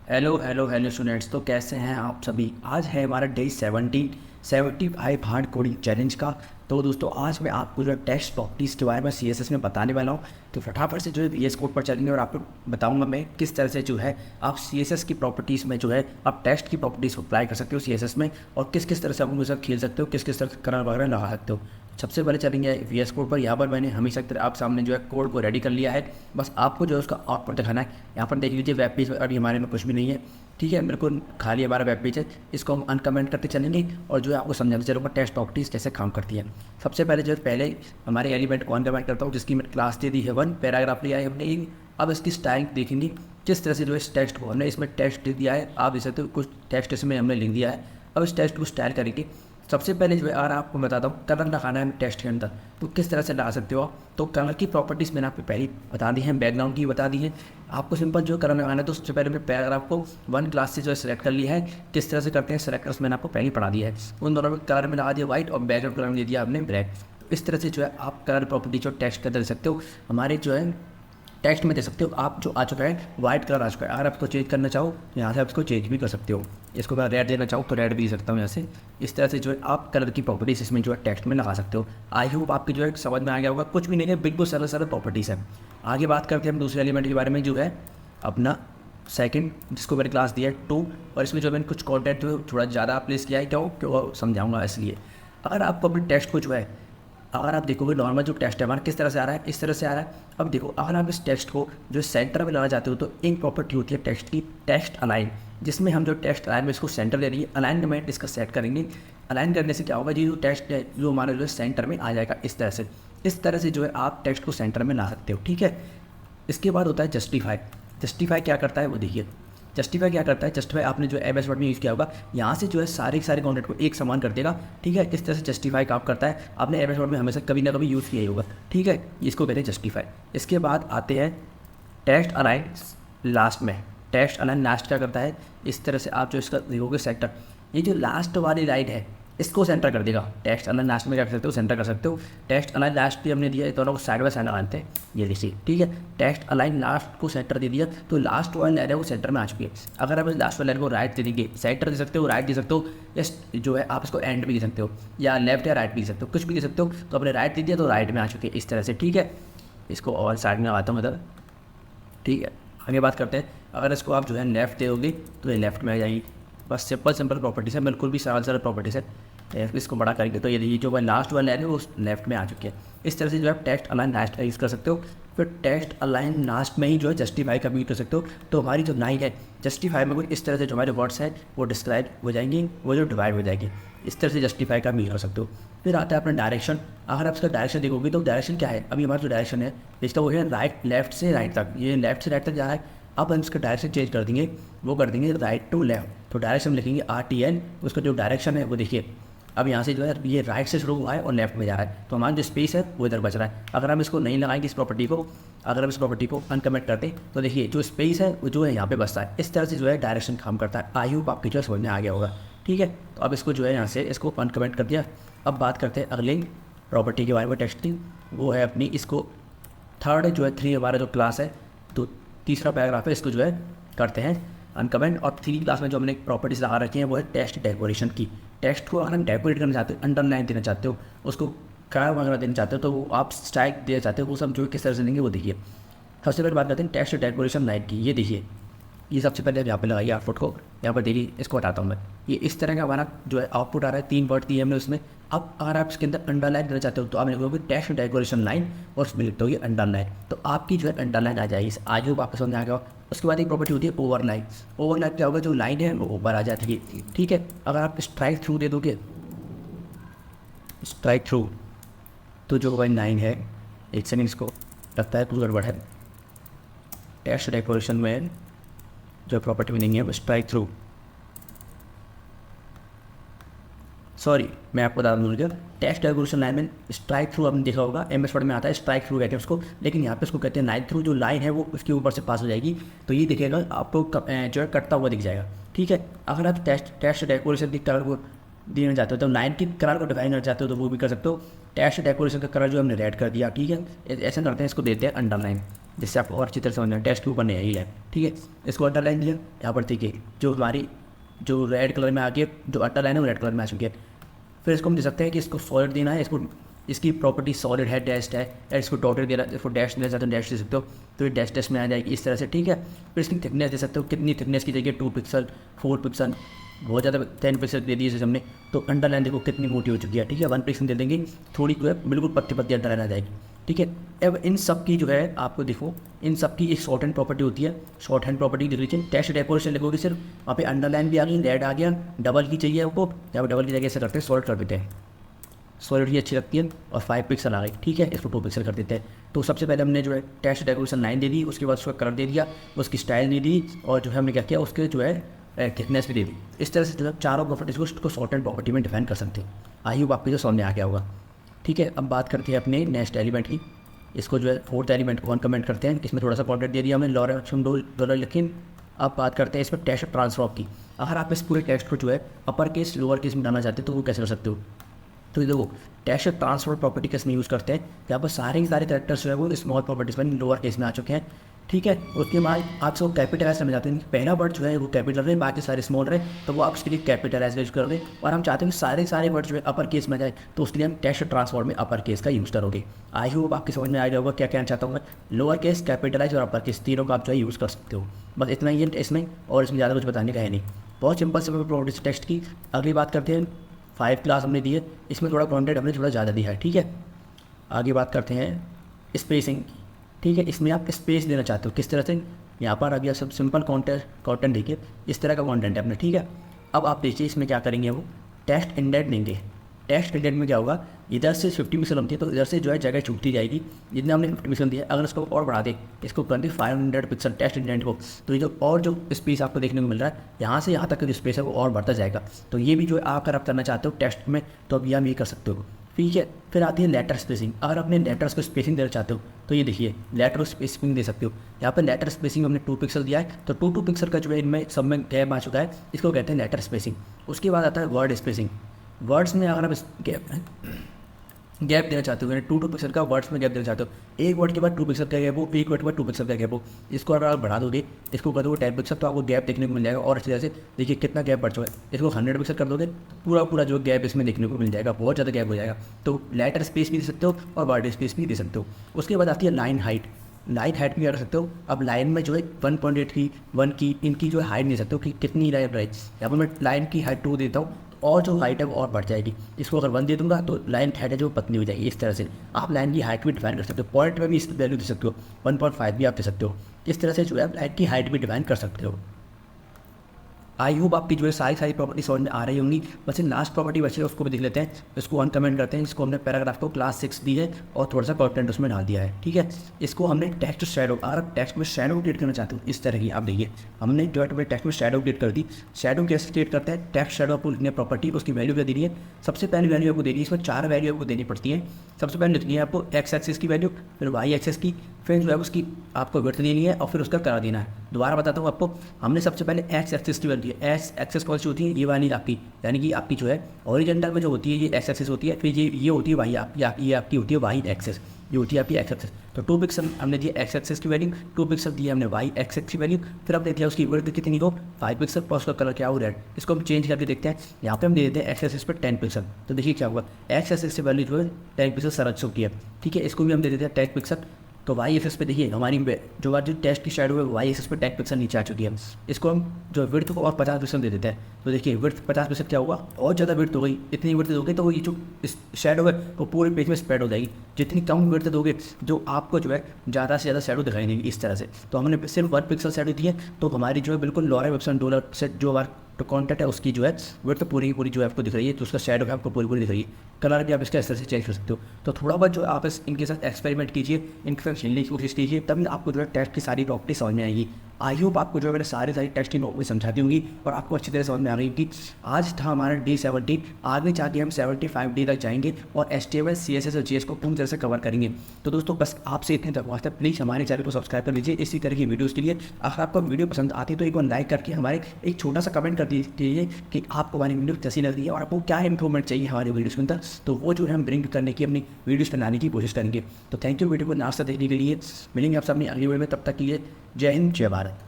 Hello hello hello students. तो कैसे हैं आप सभी। आज है हमारा डे 75 हार्ड कोडिंग चैलेंज का। तो दोस्तों आज मैं आपको जो है टेक्स्ट प्रॉपर्टीज़ के बारे में सीएसएस में बताने वाला हूं। तो फटाफट से जो है वीएस कोड पर चलेंगे और आपको बताऊंगा मैं किस तरह से जो है आप सीएसएस की प्रॉपर्टीज़ में जो है आप टेक्स्ट की प्रॉपर्टीज़ को अप्लाई कर सकते हो सीएसएस में, और किस किस तरह से आप उनके साथ खेल सकते हो, किस किस तरह से कलर वगैरह लगा सकते हो। सबसे पहले चलेंगे वीएस कोड पर। यहाँ पर मैंने हमेशा की तरह आप सामने जो है कोड को रेडी कर लिया है। बस आपको जो है उसका आउटपुट दिखाना है। यहाँ पर देख लीजिए वेब पेज पर अभी हमारे में कुछ भी नहीं है, ठीक है, बिल्कुल खाली हमारा वेब पेज है। इसको हम अनकमेंट करते चलेंगे और जो है आपको समझाते चलूँगा टेक्स्ट प्रॉपर्टीज़ कैसे काम करती है। सबसे पहले जो है पहले हमारे एलिमेंट को अनकमेंट करता हूँ, जिसकी मैंने क्लास दे दी है 1, पैराग्राफ लिया है हमने। अब इसकी स्टाइल देखेंगे किस तरह से जो है इस टेक्स्ट को हमने इसमें टेक्स्ट दे दिया है। आप देख सकते हो कुछ टेक्स्ट इसमें हमने लिख दिया है। अब इस टेक्स्ट को स्टाइल करेंगे। सबसे पहले जो है अगर आपको बताता हूँ कलर लगाना है टेक्स्ट के अंदर, तो किस तरह से ला सकते हो आप। तो कलर की प्रॉपर्टीज़ मैंने आपको पहले बता दी हैं, बैकग्राउंड की बता दी है। आपको सिंपल जो कलर लगाना है तो सबसे पहले मैं पैराग्राफ को 1 क्लास से जो है सेलेक्ट कर लिया है। किस तरह से करते हैं सेलेक्ट मैंने आपको पहले ही पढ़ा दिया है। उन दोनों में कलर में लगा दिया वाइट और बैकग्राउंड कलर में दे दिया आपने ब्लैक। तो इस तरह से जो है आप कलर प्रॉपर्टी जो टेक्स्ट के अंदर दे सकते हो। हमारे जो है टेक्स्ट में दे सकते हो आप। जो आ चुका है वाइट कलर आ चुका है, अगर आप इसको चेंज करना चाहो यहाँ से आप इसको चेंज भी कर सकते हो। इसको मैं रेड देना चाहूँ तो रेड भी दे सकता हूँ यहाँ से। इस तरह से जो है आप कलर की प्रॉपर्टीज़ इसमें जो है टेक्स्ट में लगा सकते हो। आई होप आपकी जो है समझ में आ गया होगा। कुछ भी नहीं है, बिल्कुल सरल सरल प्रॉपर्टीज़ है। आगे बात करते हैं हम दूसरे एलिमेंट के बारे में, जो है अपना सेकंड, जिसको मैंने क्लास दिया है 2। और इसमें जो मैंने कुछ कॉन्टेंट जो थोड़ा ज़्यादा प्लेस किया है, क्यों समझाऊंगा इसलिए। अगर आपको अपने टेक्स्ट को जो है, अगर आप देखोगे नॉर्मल जो टेक्स्ट है हमारा किस तरह से आ रहा है, इस तरह से आ रहा है। अब देखो अगर आप इस टेक्स्ट को जो सेंटर में लाना चाहते हो तो एक प्रॉपर्टी होती है टेक्स्ट की, टेक्स्ट अलाइन, जिसमें हम जो टेक्स्ट अलाइन में इसको सेंटर दे रही है, अलाइनमेंट इसका सेट करेंगे। अलाइन करने से क्या होगा जी, जो टेक्स्ट है जो हमारा जो है सेंटर में आ जाएगा इस तरह से। इस तरह से जो है आप टेक्स्ट को सेंटर में ला सकते हो, ठीक है। इसके बाद होता है जस्टिफाई। जस्टिफाई क्या करता है वो देखिए। जस्टिफाई क्या करता है, जस्टिफाई आपने जो एम एस वर्ड में यूज़ किया होगा, यहाँ से जो है सारे के सारे कॉन्टेंट को एक समान कर देगा, ठीक है। इस तरह से जस्टिफाई काम करता है। आपने एम एस वर्ड में हमेशा कभी ना कभी यूज़ किया ही होगा, ठीक है। इसको कहते हैं जस्टिफाई। इसके बाद आते हैं टेक्स्ट अलाइन लास्ट में। टेक्स्ट अलाइन लास्ट क्या करता है, इस तरह से आप जो इसका देखोगे सेक्टर, ये जो लास्ट वाली लाइन है इसको सेंटर कर देगा। टेक्स्ट अलाइन लास्ट में क्या कर सकते हो, सेंटर कर सकते हो। टेक्स्ट अलाइन लास्ट भी हमने दिया है, दोनों को साइड बाय साइड लगाते हैं, ये देखिए, ठीक है। टेक्स्ट अलाइन लास्ट को सेंटर दे दिया तो लास्ट वाली लाइन है वो सेंटर में आ चुकी है। अगर आप इस लास्ट वाली लाइन को राइट दे देंगे, सेंटर दे सकते हो, राइट दे सकते हो, या जो है आप इसको एंड भी दे सकते हो, या लेफ्ट या राइट भी दे सकते हो, कुछ भी दे सकते हो। तो अपने राइट दे दिया तो राइट में आ चुकी है इस तरह से, ठीक है। इसको और साइड में आता हूँ मतलब, ठीक है। आगे बात करते हैं, अगर इसको आप जो है लेफ्ट दे दोगे तो ये लेफ्ट में आ जाएगी। बस सिंपल सिंपल प्रॉपर्टीज़ है, बिल्कुल भी सरल सरल प्रॉपर्टीज़ है। इसको बड़ा करेंगे तो ये जो लास्ट वाला है वो लेफ्ट में आ चुकी है। इस तरह से जो है टेक्स्ट अलाइन लास्ट का यूज़ कर सकते हो। फिर टेक्स्ट अलाइन लास्ट में ही जो है जस्टिफाई का भी यूज़ कर सकते हो। तो हमारी जो लाइन है जस्टिफाई में कुछ इस तरह से जो हमारे वर्ड्स हैं वो डिस्क्राइब हो जाएंगे, वो जो डिवाइड हो जाएंगे। इस तरह से जस्टिफाई का भी यूज़ कर सकते हो। फिर आता है अपना डायरेक्शन। अगर आप इसका डायरेक्शन देखोगे तो डायरेक्शन क्या है, अभी हमारा जो डायरेक्शन है इसका वो है राइट, लेफ्ट से राइट तक, ये लेफ्ट से राइट तक जा रहा है। अब हम इसका डायरेक्शन चेंज कर देंगे, वो कर देंगे राइट टू लेफ्ट। तो डायरेक्शन लिखेंगे RTN, उसका जो डायरेक्शन है वो देखिए। अब यहाँ से जो है ये राइट से शुरू हुआ है और लेफ्ट में जा रहा है, तो हमारा जो स्पेस है वो इधर बच रहा है। अगर हम इसको नहीं लगाएंगे इस प्रॉपर्टी को, अगर हम इस प्रॉपर्टी को अनकमेंट करते हैं तो देखिए जो स्पेस है वो जो है यहाँ पे बचता है। इस तरह से जो है डायरेक्शन काम करता है। आई होप आपकी जो समझ में आ गया होगा, ठीक है। तो अब इसको जो है यहाँ से इसको अनकमेंट कर दिया। अब बात करते हैं अगले प्रॉपर्टी के बारे में, टेक्स्टिंग। वो है अपनी, इसको थर्ड जो है 3 हमारा जो क्लास है, तो तीसरा पैराग्राफ है, इसको जो है करते हैं अनकमेंट। और 3 क्लास में जो हमने प्रॉपर्टीज लगा रखी हैं वो है टेक्स्ट डेकोरेशन की। टेक्स्ट को अगर हम डेकोरेट करना चाहते हो, अंडरलाइन देना चाहते हो, उसको कर्व वगैरह देना चाहते हो, तो वो आप स्ट्राइक देना चाहते हो, वो सब जो किस तरह से देंगे वो देखिए। सबसे पहले बात करते हैं टेक्स्ट डेकोरेशन लाइन की। ये देखिए, ये सबसे पहले यहाँ पे लगाइए आउटपुट को, यहाँ पर देखिए, इसको हटाता हूँ मैं। ये इस तरह का हमारा जो है आउटपुट आ रहा है, 3 वर्ड दिए हमने उसमें। अब अगर आप इसके अंदर अंडरलाइन देना चाहते हो तो आप लिखोगे टेक्स्ट डेकोरेशन लाइन और उसमें लिखते हो ये अंडरलाइन, तो आपकी जो है अंडरलाइन आ जाएगी। आज वो वापस समझ आ गया। उसके बाद एक प्रॉपर्टी होती है ओवरलाइन। ओवरलाइन क्या होगा, जो लाइन है वो ऊपर आ जाती है, ठीक है। अगर आप स्ट्राइक थ्रू दे दोगे, स्ट्राइक थ्रू, तो जो भाई लाइन है, एक सेकंड, इसको लगता है कुछ गड़बड़ है। टेक्स्ट डेकोरेशन में जो प्रॉपर्टी मीनिंग है वो स्ट्राइक थ्रू, सॉरी मैं आपको बता दूँ, टेक्स्ट डेकोरेशन लाइन में स्ट्राइक थ्रू आपने देखा होगा, MS वर्ड में आता है स्ट्राइक थ्रू कहते हैं उसको, लेकिन यहाँ पे उसको कहते हैं लाइन थ्रू। जो लाइन है वो उसके ऊपर से पास हो जाएगी, तो ये दिखेगा आपको जो है कटता हुआ दिख जाएगा, ठीक है। अगर आप टेक्स्ट डेकोरेशन की कलर को देना चाहते हो तो लाइन की कलर को डिफाइन करना चाहते हो तो वो भी कर सकते हो। टेक्स्ट डेकोरेशन का कलर जो हमने रेड कर दिया, ठीक है। ऐसा करते हैं, इसको देते हैं अंडरलाइन। जिससे आपको और अच्छी तरह समझना टेस्ट के ऊपर नहीं आई है। ठीक है, इसको अंडरलाइन दिया, यहाँ पर देखिए जो हमारी जो रेड कलर में आ गई है, जो अंडरलाइन है वो रेड कलर में आ चुकी है। फिर इसको हम दे सकते हैं कि इसको सॉलिड देना है, इसको इसकी प्रॉपर्टी सॉलिड है, डैश्ड है, या इसको डॉटेड देना, इसको डैश देना चाहते हो डैश दे सकते हो, तो ये डैश डैश में आ जाएगी इस तरह से। ठीक है, फिर इसकी थिकनेस दे सकते हो, कितनी थिकनेस की जगह 2 पिक्सल 4 पिक्सल, बहुत ज़्यादा 10 पिक्सल दे दिए जैसे हमने, तो अंडरलाइन देखो कितनी मोटी हो चुकी है। ठीक है, 1 पिक्सल दे देंगे, थोड़ी जो है बिल्कुल पत्ती पत्ती अंडरलाइन आ जाएगी। ठीक है, अब इन सब की जो है आपको देखो, इन सब की एक शॉर्ट हैंड प्रॉपर्टी होती है, शॉर्ट हैंड प्रॉपर्टी दिख लीजिए। टेक्स्ट डेकोरेशन लिखोगे सिर्फ, वहाँ पे अंडरलाइन भी आ गई, रेड आ गया, डबल की चाहिए आपको, यहाँ डबल की जगह ऐसे करते हैं, सॉल्ट कर देते हैं, सॉलिड ही अच्छी लगती है, और 5 पिक्सल आ गई। ठीक है, इसको 2 पिक्सल कर देते हैं। तो सबसे पहले हमने जो है टेक्स्ट डेकोरेशन लाइन दे दी, उसके बाद उसका कलर दे दिया, उसकी स्टाइल दे दी, और जो है हमने क्या किया उसके जो है थिकनेस भी दे दी। इस तरह से जो है चारों प्रॉपर्टीज को शॉर्ट हैंड प्रॉपर्टी में डिफाइन कर सकते हैं। आई होप आपको जो सामने आ गया होगा। ठीक है, अब बात करते हैं अपने नेक्स्ट एलिमेंट की। इसको जो है 4th एलिमेंट को कमेंट करते हैं, इसमें थोड़ा सा कॉन्टेंट दे दिया हमने, $2 लेकिन अब बात करते हैं इसमें टेक्स्ट ट्रांसफॉर्म की। अगर आप इस पूरे टेक्स्ट को जो है अपर केस लोअर केस में डालना चाहते हो तो वो कैसे कर सकते हो। तो ये देखो टेक्स्ट ट्रांसफर प्रॉपर्टी किस में यूज़ करते हैं, यहाँ पर सारे के सारे कैरेक्टर्स जो है वो स्मॉल प्रॉपर्टीज में लोअर केस में आ चुके हैं। ठीक है, उसके बाद आप सब कैपिटलाइज समझ जाते हैं कि पहला वर्ड जो है वो कैपिटल रहे, बाकी सारे स्मॉल रहे, तो वो आप उसके लिए कैपिटलाइज यूज करोगे। और हम चाहते हैं कि सारे वर्ड जो है अपर केस में जाए, तो उसके लिए हम टेक्स्ट ट्रांसफॉर्म में अपर केस का यूज़ करोगे। आई होप आपकी समझ में आ गया होगा क्या कहना चाहता हूँ मैं। लोअर केस, कैपिटलाइज और अपर केस तीनों का आप जो है यूज़ कर सकते हो। बस इतना ही है इसमें, और इसमें ज़्यादा कुछ बताने का है नहीं, बहुत सिंपल से प्रॉपर्टीज टेक्स्ट की। अगली बात करते हैं 5 क्लास हमने दी है, इसमें थोड़ा कंटेंट हमने थोड़ा ज़्यादा दिया है। ठीक है, आगे बात करते हैं स्पेसिंग। ठीक है, इसमें आप स्पेस देना चाहते हो किस तरह से, यहाँ पर अभी आप सब सिंपल कंटेंट देखिए, इस तरह का कंटेंट है अपने। ठीक है, अब आप देखिए इसमें क्या करेंगे, वो टेक्स्ट इंडेंट देंगे। टेक्स्ट इंडेंट में क्या होगा, इधर से 50 पिक्सल होती है, तो इधर से जो है जगह छूटती जाएगी, जितने हमने 50 पिक्सल दिया, अगर इसको और बढ़ा दे, इसको कर दे 500 पिक्सल टेक्स्ट इंडेंट को, तो ये जो और जो स्पेस आपको देखने को मिल रहा है, यहाँ से यहाँ तक का जो स्पेस है वो और बढ़ता जाएगा। तो ये भी जो अगर आप करना चाहते हो टेक्स्ट में, तो अब ये कर सकते हो। ठीक है, फिर आती है लेटर स्पेसिंग। अगर अपने लेटर्स को स्पेसिंग देना चाहते हो, तो ये देखिए लेटर स्पेसिंग दे सकते हो। यहाँ पर लेटर स्पेसिंग हमने 2 पिक्सल दिया है, तो 2 पिक्सल का जो है इनमें सब में गैप आ चुका है, इसको कहते हैं लेटर स्पेसिंग। उसके बाद आता है वर्ड स्पेसिंग। वर्ड्स में अगर आप गैप देना चाहते हो, यानी 2 पिक्सल का वर्ड्स में गैप देना चाहते हो, एक वर्ड के बाद 2 पिक्सल का गैप हो, एक वर्ड के बाद 2 पिक्सल का गैप हो, इसको अगर आप बढ़ा दोगे, इसको कर दोगे 10 पिक्सल, तो आपको गैप देखने को मिल जाएगा। और अच्छी तरह से देखिए कितना गैप बढ़ चुका है। इसको 100 पिक्सल कर दोगे, पूरा जो गैप इसमें देखने को मिल जाएगा, बहुत ज़्यादा गैप हो जाएगा। तो लेटर स्पेस भी दे सकते हो और वर्ड स्पेस भी दे सकते हो। उसके बाद आती है लाइन हाइट। लाइन हाइट भी कर सकते हो। अब लाइन में जो है 1.8 की 1 की इनकी जो है हाइट दे सकते हो कि कितनी लाइन रहे। यहाँ पर मैं लाइन की हाइट 2 देता हूँ, और जो हाइट है वो और बढ़ जाएगी। इसको अगर 1 दे दूंगा तो लाइन हाइट है जो पतली हो जाएगी। इस तरह से आप लाइन की हाइट भी डिफाइन कर सकते हो। पॉइंट में भी इस वैल्यू दे सकते हो, 1.5 भी आप दे सकते हो। इस तरह से जो है लाइन की हाइट भी डिफाइन कर सकते हो। आई होप आपकी जो है सारी प्रॉपर्टी समझ में आ रही होंगी। बस लास्ट प्रॉपर्टी बची है, उसको भी देख लेते हैं। इसको अनकमेंट करते हैं। इसको हमने पैराग्राफ को क्लास 6 दी है और थोड़ा सा कंटेंट उसमें डाल दिया है। ठीक है, इसको हमने टेक्स्ट शैडो, अगर आप टेक्स्ट में शैडो क्रिएट करना चाहते हो इस तरह की, आप देखिए हमने जो है टेक्स्ट में शैडो क्रिएट कर दी। शैडो कैसे क्रिएट करते हैं, टेक्स्ट शैडो आपको लिखने प्रॉपर्टी, उसकी वैल्यू क्या देनी है। सबसे पहली वैल्यू आपको देनी है, इसमें 4 वैल्यू आपको देनी पड़ती है। सबसे पहले लिखनी है आपको एक्स एक्सिस की वैल्यू, फिर वाई एक्सिस की, फिर जो है उसकी आपको विड्थ देनी है और फिर उसका कलर देना है। दोबारा बताता हूँ आपको, हमने सबसे पहले एक्स एक्सिस की वैल्यू है। एक्स एक्सिस कौन सी होती है, ये वाली आपकी, यानी कि आपकी जो है ओरिजेंटल में जो होती है ये एक्स एक्सिस होती है, फिर ये होती है वाई, ये आपकी होती है वाई एक्सिस, ये होती है आपकी एक्स एक्सिस। तो 2 पिक्सल हमने दिया एक्स एक्सिस की वैल्यू, 2 पिक्सल दिया हमने वाई एक्सिस की वैल्यू, फिर हमने दिया उसकी विड्थ कितनी हो 5 पिक्सल, और उसका कलर क्या हो रेड। इसको हम चेंज करके देखते हैं। यहाँ पे हम दे देते हैं एक्स एक्सिस पर 10 पिक्सल, तो देखिए क्या हुआ, एक्स एक्सिस की वैल्यू जो है 10 पिक्सल सरच चुकी है। ठीक है, इसको भी हम दे देते हैं 10 पिक्सल। तो वाई एक्सिस पे देखिए हमारी जो टेक्स्ट की शैडो है वाई एक्सिस पे 10 पिक्सल नीचे आ चुकी है। इसको हम जो विड्थ को और 50 पिक्सल दे देते हैं। तो देखिए विड्थ 50 पिक्सल क्या होगा, और ज़्यादा विड्थ हो गई, इतनी विड्थ दोगे तो ये जो शैडो है वो पूरे पेज में स्प्रेड हो जाएगी। जितनी कम विड्थ दोगे जो आपको जो है ज़्यादा से ज़्यादा शैडो दिखाई देगी इस तरह से। तो हमने सिर्फ 1 पिक्सल शैडो दी है, तो हमारी जो है बिल्कुल लोअर वेबसाइट डॉलर से जो हमारा तो कॉन्टेंट है उसकी जो है विड्थ तो पूरी की पूरी जो है आपको दिख रही है, तो उसका शैडो है आपको पूरी दिख रही है। कलर भी आप इसका इस तरह से चेंज कर सकते हो। तो थोड़ा बहुत जो आप इनके साथ एक्सपेरिमेंट कीजिए, इनके साथ खेलने की कोशिश कीजिए, तभी आपको जो है टेक्स्ट की सारी प्रॉपर्टी समझ में आएगी। आई होप आपको जो है मैंने सारी टेक्स्ट की प्रॉपर्टी समझाती होंगी और आपको अच्छी तरह समझ में आ रही होगी। आज था हमारा डे 17, आगे जाके हम 75 डे तक जाएंगे और HTML CSS और JS को पूरी तरह से कवर करेंगे। तो दोस्तों बस आपसे इतने तक वास्ते प्लीज़ हमारे चैनल को सब्सक्राइब कर लीजिए इसी तरह की वीडियोज़ के लिए। अगर आपको वीडियो पसंद आती है तो एक बार लाइक करके हमारे एक छोटा सा कमेंट कर कर दीजिए कि आपको हमारी वीडियो कैसी लग रही है और आपको क्या इंप्रूवमेंट चाहिए हमारी वीडियोज़ के अंदर, तो वो जो है हम ब्रिंग करने की अपनी वीडियोज़ बनाने की कोशिश करेंगे। तो थैंक यू वीडियो को नाश्ता देखने के लिए। मिलेंगे आप सब अपनी अगली वीडियो में, तब तक के लिए जय हिंद जय भारत।